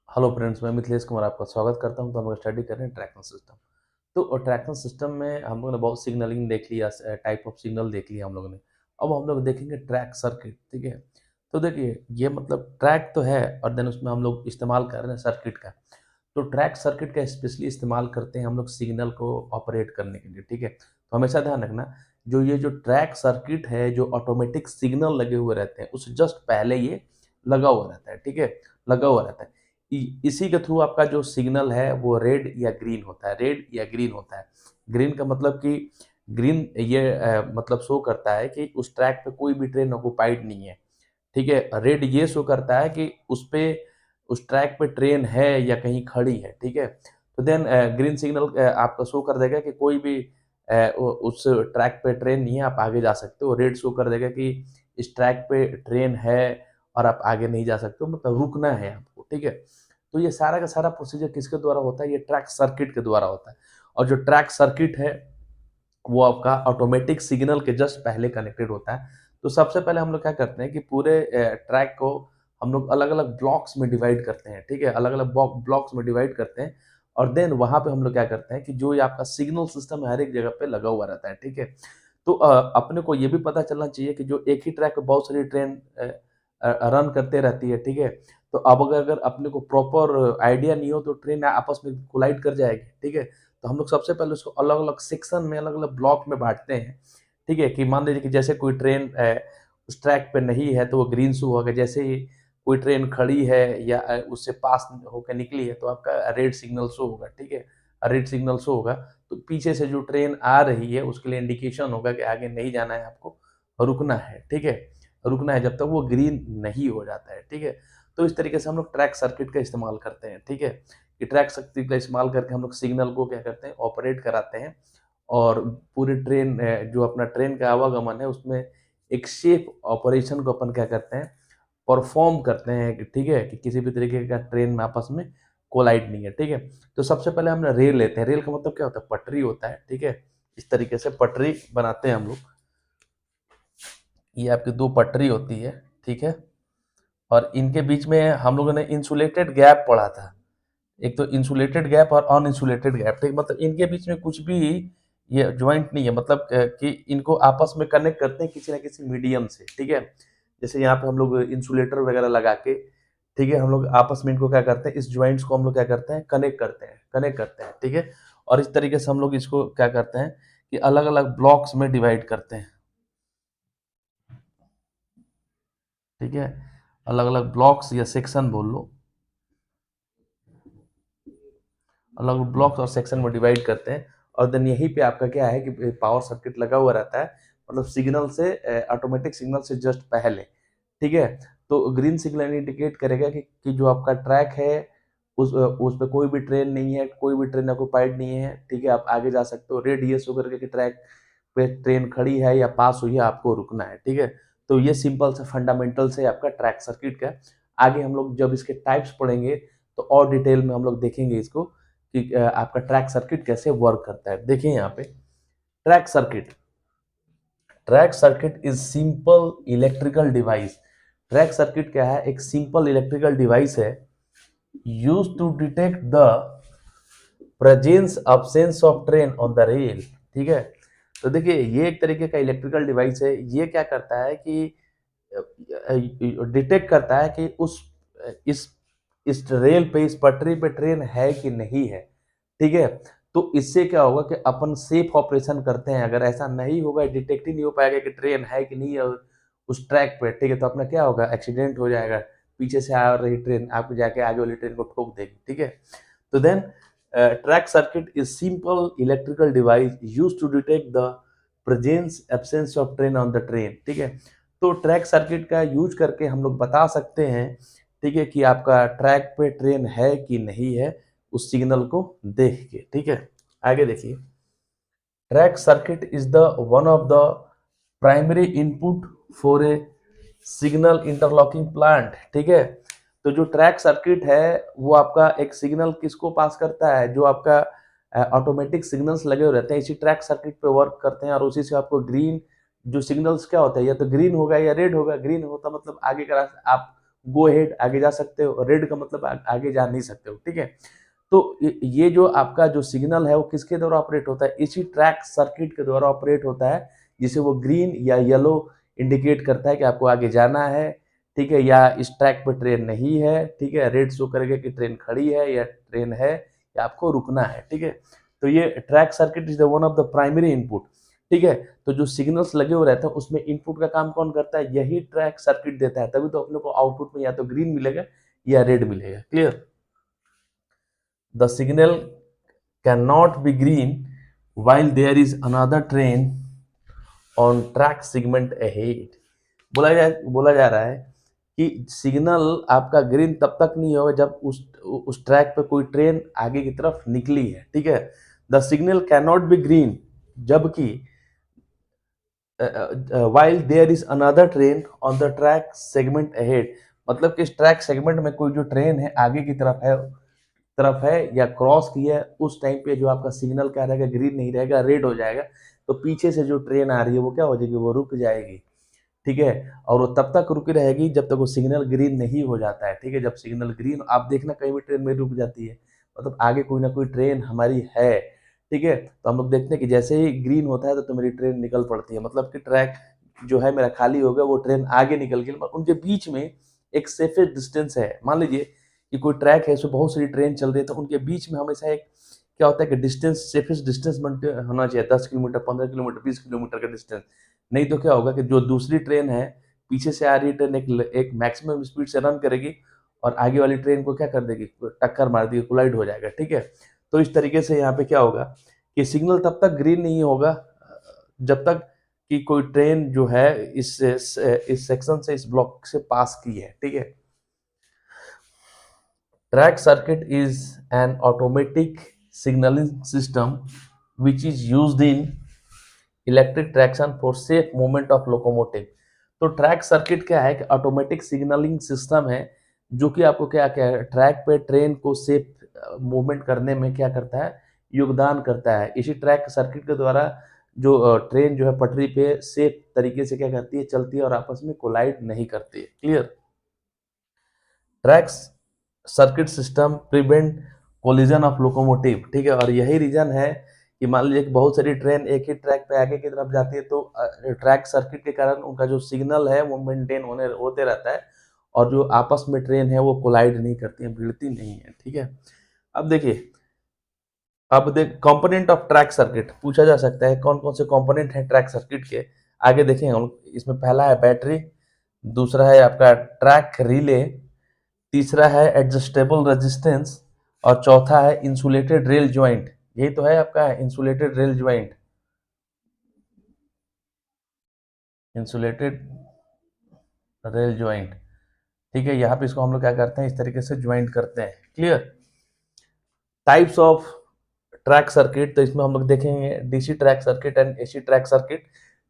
Hello friends, मैं मिथिलेश कुमार आपका स्वागत करता हूं। तो हम लोग स्टडी कर रहे हैं ट्रैकिंग सिस्टम। तो ट्रैकिंग सिस्टम में हम लोगों ने बहुत सिग्नलिंग देख लिया, टाइप ऑफ सिग्नल देख लिया हम लोगों ने। अब हम लोग देखेंगे ट्रैक सर्किट। ठीक है, तो देखिए ये मतलब ट्रैक तो है और देन उसमें हम लोग इस्तेमाल कर रहे हैं सर्किट का। तो ट्रैक सर्किट का स्पेशली इस्तेमाल करते हैं हम लोग सिग्नल को ऑपरेट करने के लिए। ठीक है, तो हमेशा ध्यान रखना, जो ट्रैक सर्किट है, जो ऑटोमेटिक सिग्नल लगे हुए रहते हैं उस जस्ट पहले ये लगा हुआ रहता है। ठीक है, लगा हुआ रहता है। इसी के थ्रू आपका जो सिग्नल है वो रेड या ग्रीन होता है। रेड या ग्रीन होता है। ग्रीन का मतलब कि ग्रीन ये मतलब शो करता है कि उस ट्रैक पे कोई भी ट्रेन ऑक्युपाइड नहीं है। ठीक है, रेड ये शो करता है कि उस ट्रैक पे ट्रेन है या कहीं खड़ी है। ठीक है, तो देन ग्रीन सिग्नल आपका शो कर देगा कि कोई भी उस ट्रैक पे ट्रेन नहीं है, आप आगे जा सकते हो। रेड शो कर देगा कि इस ट्रैक पे ट्रेन है और आप आगे नहीं जा सकते हो, मतलब रुकना है आपको। ठीक है, तो ये सारा का सारा प्रोसीजर किसके द्वारा होता है? ये ट्रैक सर्किट के द्वारा होता है। और जो ट्रैक सर्किट है वो आपका ऑटोमेटिक सिग्नल के जस्ट पहले कनेक्टेड होता है। तो सबसे पहले हम लोग क्या करते हैं कि पूरे ट्रैक को हम लोग अलग-अलग ब्लॉक्स में डिवाइड करते हैं। ठीक है, अलग-अलग ब्लॉक्स में डिवाइड करते हैं और देन वहाँ पे हम लोग क्या करते हैं कि जो ये आपका सिग्नल सिस्टम है हर एक जगह पे लगा हुआ रहता है। ठीक है, तो अपने को ये भी पता चलना चाहिए कि जो एक ही ट्रैक पे बहुत सारी ट्रेन रन करते रहती है। ठीक है, तो अब अगर अपने को प्रॉपर आइडिया नहीं हो तो ट्रेन आपस में कोलाइड कर जाएगी। ठीक है, तो हम लोग सबसे पहले उसको अलग-अलग सेक्शन में, अलग-अलग ब्लॉक में बाँटते हैं। ठीक है, कि मान लीजिए कि जैसे कोई ट्रेन उस ट्रैक पे नहीं है तो वो ग्रीन शो होगा। जैसे ही कोई ट्रेन खड़ी है या उससे पास होके निकली है तो आपका रेड सिग्नल शो होगा। ठीक है, रेड सिग्नल शो होगा तो पीछे से जो ट्रेन आ रही है उसके लिए इंडिकेशन होगा कि आगे नहीं जाना है, आपको रुकना है। ठीक है, रुकना है जब तक वो ग्रीन नहीं हो जाता है। ठीक है, तो इस तरीके से हम लोग ट्रैक सर्किट का इस्तेमाल करते हैं। ठीक है, कि ट्रैक सर्किट का इस्तेमाल करके हम लोग सिग्नल को क्या करते हैं, ऑपरेट कराते हैं और पूरी ट्रेन जो अपना ट्रेन का आवागमन है उसमें एक सेफ ऑपरेशन को अपन क्या करते हैं, परफॉर्म करते हैं। कि ठीक है, कि किसी भी तरीके का ट्रेन में आपस में कोलाइड नहीं है। ठीक है, तो सबसे पहले हम रेल लेते हैं। रेल का मतलब क्या होता है? पटरी होता है। ठीक है, इस तरीके से पटरी बनाते हैं हम लोग। ये आपकी दो पटरी होती है। ठीक है, और इनके बीच में हम लोगों ने इंसुलेटेड गैप पढ़ा था। एक तो इंसुलेटेड गैप और अनइंसुलेटेड गैप। ठीक, मतलब इनके बीच में कुछ भी ये ज्वाइंट नहीं है, मतलब कि इनको आपस में कनेक्ट करते हैं किसी ना किसी मीडियम से। ठीक है, जैसे यहाँ पे हम लोग इंसुलेटर वगैरह लगा के, ठीक है, हम लोग आपस में इनको क्या करते हैं, इस ज्वाइंट्स को हम लोग क्या करते हैं, कनेक्ट करते हैं। ठीक है, और इस तरीके से हम लोग इसको क्या करते हैं कि अलग अलग ब्लॉक्स में डिवाइड करते हैं। ठीक है, अलग अलग ब्लॉक्स या सेक्शन बोल लो, अलग ब्लॉक्स और सेक्शन में डिवाइड करते हैं। और देन यहीं पे आपका क्या है कि पावर सर्किट लगा हुआ रहता है, मतलब सिग्नल से, ऑटोमेटिक सिग्नल से जस्ट पहले। ठीक है, तो ग्रीन सिग्नल इंडिकेट करेगा कि जो आपका ट्रैक है उस पे कोई भी ट्रेन नहीं है, कोई भी ट्रेन ऑक्युपाइड नहीं है। ठीक है, आप आगे जा सकते हो। रेड ये शो करके कि ट्रैक पे ट्रेन खड़ी है या पास हुई है, आपको रुकना है। ठीक है, तो ये सिंपल सा फंडामेंटल से आपका ट्रैक सर्किट का। आगे हम लोग जब इसके टाइप्स पढ़ेंगे तो और डिटेल में हम लोग देखेंगे इसको कि आपका ट्रैक सर्किट कैसे वर्क करता है। देखिए यहाँ पे track circuit is simple electrical device. Track circuit क्या है? एक सिंपल इलेक्ट्रिकल डिवाइस है use to detect the presence absence of train on the rail. ठीक है, तो देखिए ये एक तरीके का इलेक्ट्रिकल डिवाइस है। ये क्या करता है कि डिटेक्ट करता है कि इस इस रेल पे, इस पटरी पे ट्रेन है कि नहीं है। ठीक है, तो इससे क्या होगा कि अपन सेफ ऑपरेशन करते हैं। अगर ऐसा नहीं होगा, डिटेक्ट ही नहीं हो पाएगा कि ट्रेन है कि नहीं है उस ट्रैक पे, ठीक है, तो अपना क्या होगा, एक्सीडेंट हो जाएगा। पीछे से आ रही ट्रेन आपको जाके आगे वाली ट्रेन को ठोक देगी। ठीक है, तो then track circuit is simple electrical device use to detect the presence absence of train on the train. ठीक है, तो ट्रैक सर्किट का यूज करके हम लोग बता सकते हैं, ठीक है, कि आपका ट्रैक पे ट्रेन है कि नहीं है उस सिग्नल को देख के। ठीक है, आगे देखिए, track circuit is the one of the primary input for a signal interlocking plant. ठीक है, तो जो ट्रैक सर्किट है वो आपका एक सिग्नल किसको पास करता है? जो आपका ऑटोमेटिक सिग्नल्स लगे हुए रहते हैं इसी ट्रैक सर्किट पे वर्क करते हैं और उसी से आपको ग्रीन जो सिग्नल्स क्या होता है, या तो ग्रीन होगा या रेड होगा। ग्रीन होता मतलब आगे का रास्ता आप गो हेड आगे जा सकते हो, रेड का मतलब आगे जा नहीं सकते हो, ठीक है। तो ये जो आपका जो सिग्नल है वो किसके द्वारा ऑपरेट होता है, इसी ट्रैक सर्किट के द्वारा ऑपरेट होता है, जिसे वो ग्रीन या येलो इंडिकेट करता है कि आपको आगे जाना है, ठीक है, या इस ट्रैक पर ट्रेन नहीं है, ठीक है, रेड शो करेगा कि ट्रेन खड़ी है या ट्रेन है या आपको रुकना है, ठीक है। तो ये track circuit is the one of the primary input, ठीक है। तो जो सिग्नल्स लगे हुए रहते हैं उसमें इनपुट का काम कौन करता है, यही ट्रैक सर्किट देता है, तभी तो अपने को आउटपुट में या तो ग्रीन मिलेगा या रेड मिलेगा, clear. The signal cannot be green while there is another train on track segment ahead. बोला जा रहा है कि सिग्नल आपका ग्रीन तब तक नहीं होगा जब उस ट्रैक पे कोई ट्रेन आगे की तरफ निकली है, ठीक है। The signal can not be green जबकि while there is another train on the track segment ahead, मतलब कि इस ट्रैक सेगमेंट में कोई जो ट्रेन है आगे की तरफ है या क्रॉस की है, उस टाइम पे जो आपका सिग्नल क्या रहेगा, ग्रीन नहीं रहेगा, रेड हो जाएगा। तो पीछे से जो ट्रेन आ रही है वो क्या हो जाएगी, वो रुक जाएगी, ठीक है। और वो तब तक रुकी रहेगी जब तक वो सिग्नल ग्रीन नहीं हो जाता है, ठीक है। जब सिग्नल ग्रीन, आप देखना कहीं भी ट्रेन में रुक जाती है, मतलब आगे कोई ना कोई ट्रेन हमारी है, ठीक है। तो हम लोग देखते हैं कि जैसे ही ग्रीन होता है तो मेरी ट्रेन निकल पड़ती है, मतलब कि ट्रैक जो है मेरा खाली हो गया, वो ट्रेन आगे निकल गई। उनके बीच में एक सेफेस्ट डिस्टेंस है। मान लीजिए कि कोई ट्रैक है, इसमें बहुत सारी ट्रेन चल रही है, तो उनके बीच में हमेशा एक क्या होता है कि डिस्टेंस, सेफेस्ट डिस्टेंस होना चाहिए, 10 किलोमीटर, 15 किलोमीटर, 20 किलोमीटर का डिस्टेंस। नहीं तो क्या होगा कि जो दूसरी ट्रेन है, पीछे से आ रही ट्रेन एक मैक्सिमम स्पीड से रन करेगी और आगे वाली ट्रेन को क्या कर देगी, टक्कर मार देगी, कोलाइड हो जाएगा, ठीक है। तो इस तरीके से यहाँ पे क्या होगा कि सिग्नल तब तक ग्रीन नहीं होगा जब तक कि कोई ट्रेन जो है इस सेक्शन से, इस ब्लॉक से पास की है, ठीक है। Track circuit is an automatic signaling system which is used in electric traction for safe movement of locomotive. तो ट्रैक सर्किट क्या है कि ऑटोमेटिक सिग्नलिंग सिस्टम है, जो कि आपको क्या क्या है, ट्रैक पे ट्रेन को सेफ मूवमेंट करने में क्या करता है, योगदान करता है। इसी ट्रैक सर्किट के द्वारा जो ट्रेन जो है पटरी पे सेफ तरीके से क्या करती है, चलती है और आपस में कोलाइड नहीं करती है, clear. Tracks circuit system prevent collision of locomotive, ठीक है। और यही रीजन है कि मान लीजिए कि बहुत सारी ट्रेन एक ही ट्रैक पे आगे की तरफ जाती है, तो ट्रैक सर्किट के कारण उनका जो सिग्नल है वो मेंटेन होते रहता है, और जो आपस में ट्रेन है वो कोलाइड नहीं करती है, भिड़ती नहीं है, ठीक है। अब देखिए, अब देख कंपोनेंट ऑफ ट्रैक सर्किट पूछा जा सकता है, कौन कौन से कंपोनेंट हैं ट्रैक सर्किट के, आगे देखेंगे हम। इसमें पहला है बैटरी, दूसरा है आपका ट्रैक रिले, तीसरा है एडजस्टेबल रेजिस्टेंस, और चौथा है इंसुलेटेड रेल ज्वाइंट। यही तो है आपका insulated rail joint, insulated rail joint, ठीक है। यहाँ पे इसको हम लोग क्या करते हैं, इस तरीके से ज्वाइंट करते हैं, clear. Types of track circuit, तो इसमें हम लोग देखेंगे DC track circuit and AC track circuit,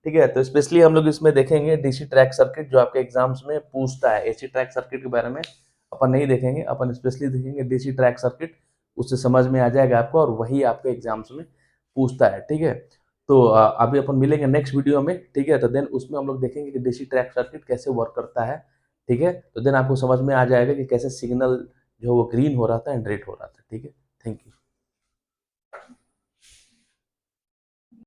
ठीक है। तो स्पेशली हम लोग इसमें देखेंगे डीसी ट्रैक सर्किट, जो आपके एग्जाम्स में पूछता है। एसी ट्रैक सर्किट के बारे में अपन नहीं देखेंगे, अपन स्पेशली देखेंगे डीसी ट्रैक सर्किट, उससे समझ में आ जाएगा आपको, और वही आपके एग्जाम्स में पूछता है, ठीक है। तो अभी अपन मिलेंगे नेक्स्ट वीडियो में, ठीक है। तो देन उसमें हम लोग देखेंगे कि डीसी ट्रैक सर्किट कैसे वर्क करता है, ठीक है। तो देन आपको समझ में आ जाएगा कि कैसे सिग्नल जो वो ग्रीन हो रहा था एंड रेड हो रहा था, ठीक है। Thank you.